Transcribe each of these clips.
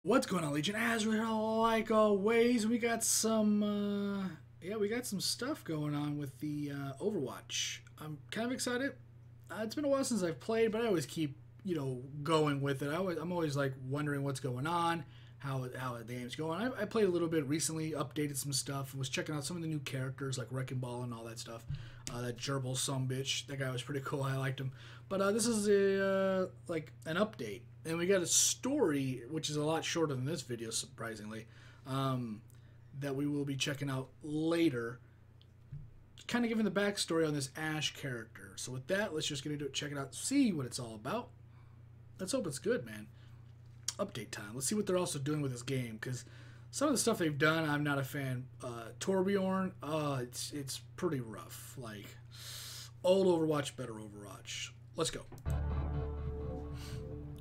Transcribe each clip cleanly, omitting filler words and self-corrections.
What's going on, Legion? As like always, we got some, we got some stuff going on with the Overwatch. I'm kind of excited. It's been a while since I've played, but I always keep, going with it. I'm always like wondering what's going on, how the game's going. I played a little bit recently, updated some stuff, and was checking out some of the new characters like Wrecking Ball and all that stuff. That gerbil sumbitch, that guy was pretty cool. I liked him. But this is like an update. And we got a story, which is a lot shorter than this video, surprisingly, that we will be checking out later. Kind of giving the backstory on this Ashe character. So with that, let's just get into it, check it out, see what it's all about. Let's hope it's good, man. Update time. Let's see what they're also doing with this game, because some of the stuff they've done, I'm not a fan. Torbjorn, it's pretty rough. Like, old Overwatch, better Overwatch. Let's go.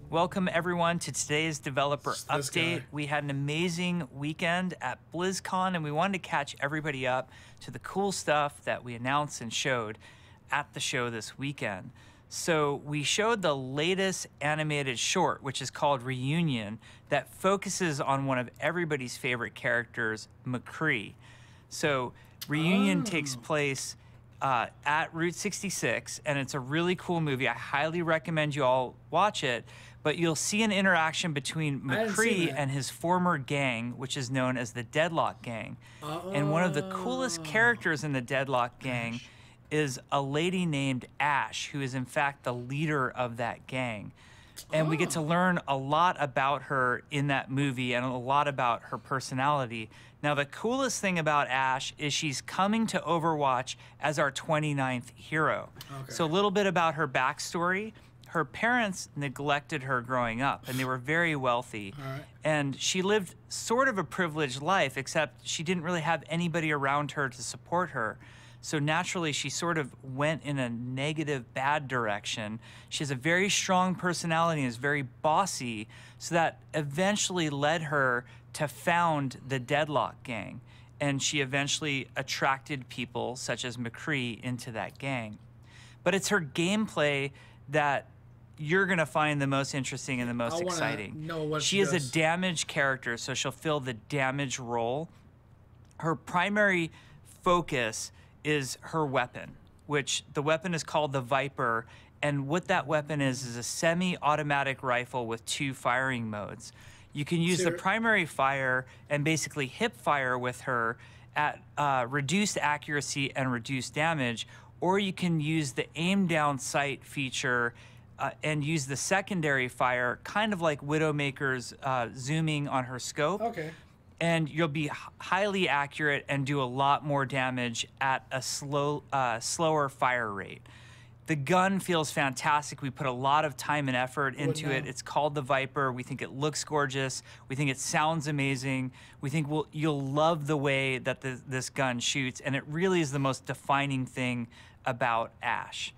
Welcome everyone to today's developer update. We had an amazing weekend at BlizzCon and we wanted to catch everybody up to the cool stuff that we announced and showed at the show this weekend. So we showed the latest animated short, which is called Reunion, that focuses on one of everybody's favorite characters, McCree. So Reunion takes place at Route 66, and it's a really cool movie. I highly recommend you all watch it. But you'll see an interaction between McCree and his former gang, which is known as the Deadlock Gang. And one of the coolest characters in the Deadlock Gang is a lady named Ashe, who is in fact the leader of that gang. And we get to learn a lot about her in that movie and a lot about her personality. Now, the coolest thing about Ashe is she's coming to Overwatch as our 29th hero. So a little bit about her backstory. Her parents neglected her growing up, and they were very wealthy. And she lived sort of a privileged life, except she didn't really have anybody around her to support her. So naturally, she sort of went in a negative, bad direction. She has a very strong personality and is very bossy, so that eventually led her to found the Deadlock Gang. And she eventually attracted people, such as McCree, into that gang. But it's her gameplay that you're going to find the most interesting and the most exciting. She is a damage character, so she'll fill the damage role. Her primary focus is her weapon, which the weapon is called the Viper, and what that weapon is a semi-automatic rifle with 2 firing modes. You can use the primary fire and basically hip fire with her at reduced accuracy and reduced damage, or you can use the aim down sight feature and use the secondary fire, kind of like Widowmaker's zooming on her scope. And you'll be highly accurate and do a lot more damage at a slower fire rate. The gun feels fantastic. We put a lot of time and effort into it. It's called the Viper. We think it looks gorgeous. We think it sounds amazing. We think you'll love the way that this gun shoots, and it really is the most defining thing about Ashe.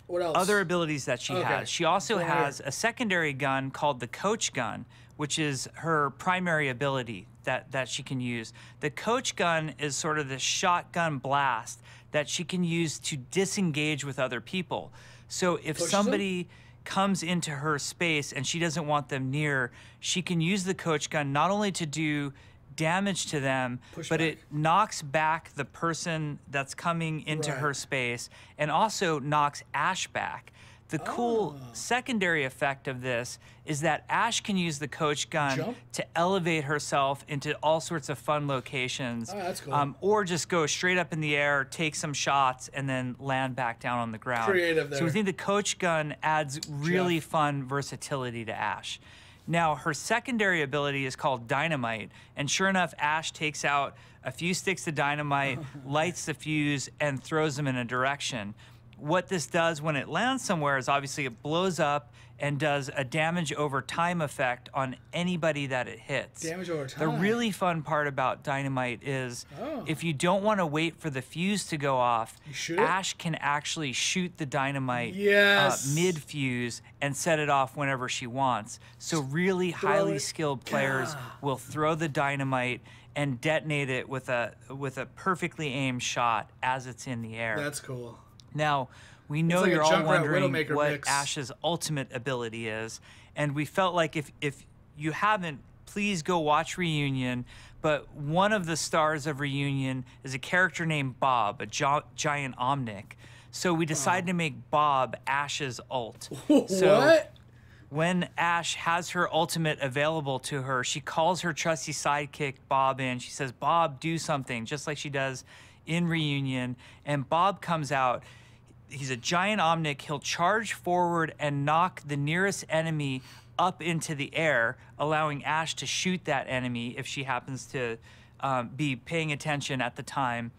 What else? Other abilities that she has. She also has a secondary gun called the Coach Gun, which is her primary ability that she can use. The Coach Gun is sort of the shotgun blast that she can use to disengage with other people. So if somebody comes into her space and she doesn't want them near, she can use the Coach Gun not only to do damage to them, but it knocks back the person that's coming into her space and also knocks Ashe back. The cool secondary effect of this is that Ashe can use the Coach Gun to elevate herself into all sorts of fun locations, or just go straight up in the air, take some shots, and then land back down on the ground. Creative there. So we think the Coach Gun adds really fun versatility to Ashe. Now, her secondary ability is called Dynamite, and sure enough, Ashe takes out a few sticks of dynamite, lights the fuse, and throws them in a direction. What this does when it lands somewhere is obviously it blows up and does a damage over time effect on anybody that it hits. Damage over time. The really fun part about Dynamite is if you don't want to wait for the fuse to go off, Ashe can actually shoot the dynamite mid-fuse and set it off whenever she wants. So really highly skilled players will throw the dynamite and detonate it with a perfectly aimed shot as it's in the air. That's cool. Now, we know like you're all wondering what mix. Ashe's ultimate ability is, and we felt like if you haven't please go watch Reunion. But one of the stars of Reunion is a character named Bob, a giant Omnic. So we decided to make Bob Ashe's ult. So What? when Ashe has her ultimate available to her, she calls her trusty sidekick Bob in. She says, Bob, do something, just like she does in Reunion. And Bob comes out. He's a giant Omnic. He'll charge forward and knock the nearest enemy up into the air, allowing Ashe to shoot that enemy if she happens to be paying attention at the time.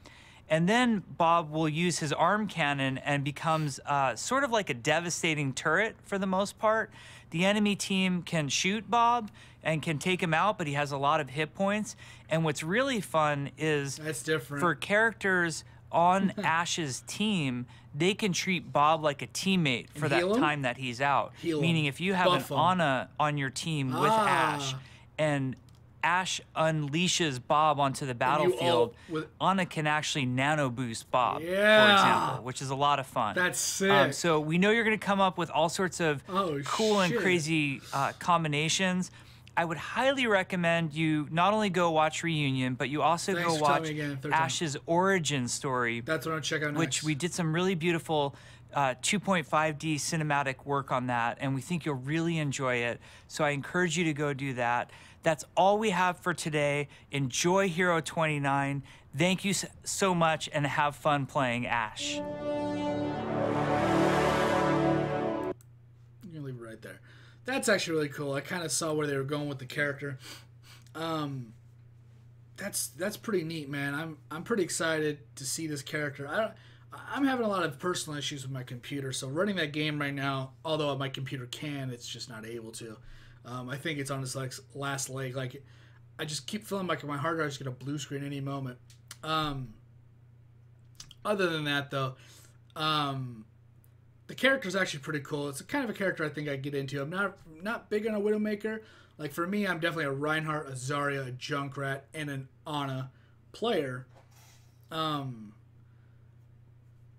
And then Bob will use his arm cannon and becomes sort of like a devastating turret for the most part. The enemy team can shoot Bob and can take him out, but he has a lot of hit points. And what's really fun is That's different. for characters on Ashe's team, they can treat Bob like a teammate for that time that he's out. Meaning if you have an Ana on your team with Ashe and Ashe unleashes Bob onto the battlefield, Ana can actually nano boost Bob, for example, which is a lot of fun. That's sick. So we know you're going to come up with all sorts of cool and crazy combinations. I would highly recommend you not only go watch Reunion, but you also go watch Ashe's origin story. That's what I'm checking out next. Which we did some really beautiful 2.5D cinematic work on that, and we think you'll really enjoy it. So I encourage you to go do that. That's all we have for today. Enjoy Hero 29. Thank you so much, and have fun playing Ashe. You can leave it right there. That's actually really cool. I kind of saw where they were going with the character. That's pretty neat, man. I'm pretty excited to see this character. I'm having a lot of personal issues with my computer, so running that game right now, although my computer can, it's just not able to. I think it's on its last leg. Like, I just keep feeling like my hard drive's gonna blue screen any moment. Other than that, though, the character's actually pretty cool. It's a kind of a character I think I get into. I'm not big on a Widowmaker. Like, for me, I'm definitely a Reinhardt, a Zarya, a Junkrat, and an Ana player.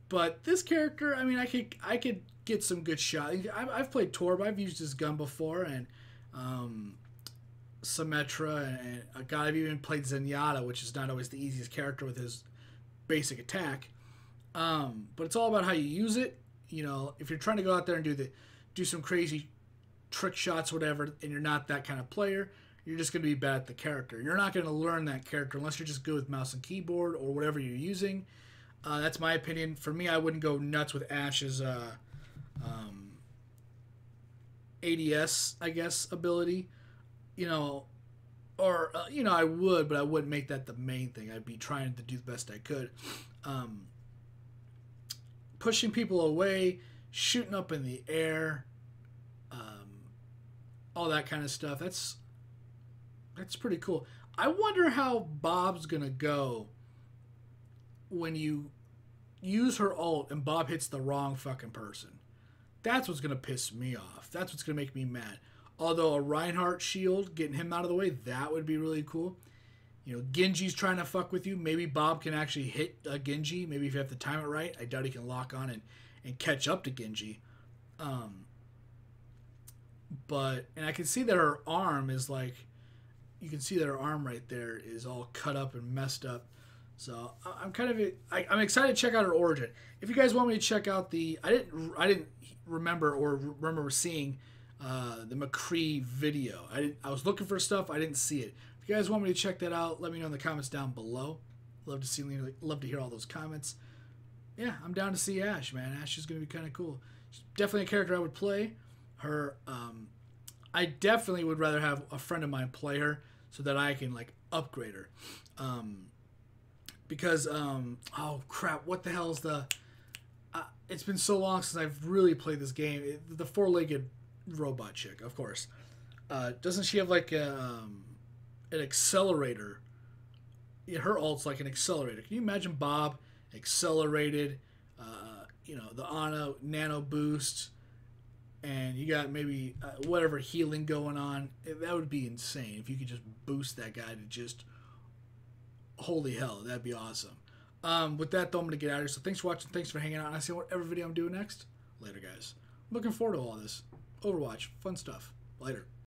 But this character, I mean, I could get some good shots. I've played Torb. I've used his gun before, and Symmetra, and I've even played Zenyatta, which is not always the easiest character with his basic attack. But it's all about how you use it. You know, if you're trying to go out there and do some crazy trick shots, whatever, and you're not that kind of player, you're just going to be bad at the character. You're not going to learn that character unless you're just good with mouse and keyboard or whatever you're using. That's my opinion. For me, I wouldn't go nuts with Ashe's ADS, I guess, ability. You know, or, you know, I would, but I wouldn't make that the main thing. I'd be trying to do the best I could. Pushing people away, shooting up in the air, all that kind of stuff. That's pretty cool. I wonder how Bob's gonna go when you use her ult and Bob hits the wrong fucking person. That's what's gonna piss me off. That's what's gonna make me mad. Although a Reinhardt shield, getting him out of the way, that would be really cool. You know, Genji's trying to fuck with you. Maybe Bob can actually hit a Genji. Maybe if you have to time it right. I doubt he can lock on and catch up to Genji. And I can see that her arm is like, you can see that her arm right there is all cut up and messed up. So I'm I'm excited to check out her origin. If you guys want me to check out I didn't remember seeing the McCree video. I was looking for stuff. I didn't see it. If you guys want me to check that out, let me know in the comments down below. Love to hear all those comments. Yeah, I'm down to see Ashe, man. Ashe is going to be kind of cool. She's definitely a character I would play. Her, I definitely would rather have a friend of mine play her so that I can, like, upgrade her. Because, oh crap, what the hell is it's been so long since I've really played this game. The four-legged robot chick, of course. Doesn't she have, like, an accelerator? Yeah, her ult's like an accelerator. Can you imagine Bob accelerated, you know, the Ana nano boost, and you got maybe whatever healing going on? That would be insane if you could just boost that guy to just, holy hell, that'd be awesome. With that, though, I'm going to get out of here. So thanks for watching. Thanks for hanging out. And I'll see whatever video I'm doing next. Later, guys. I'm looking forward to all this. Overwatch. Fun stuff. Later.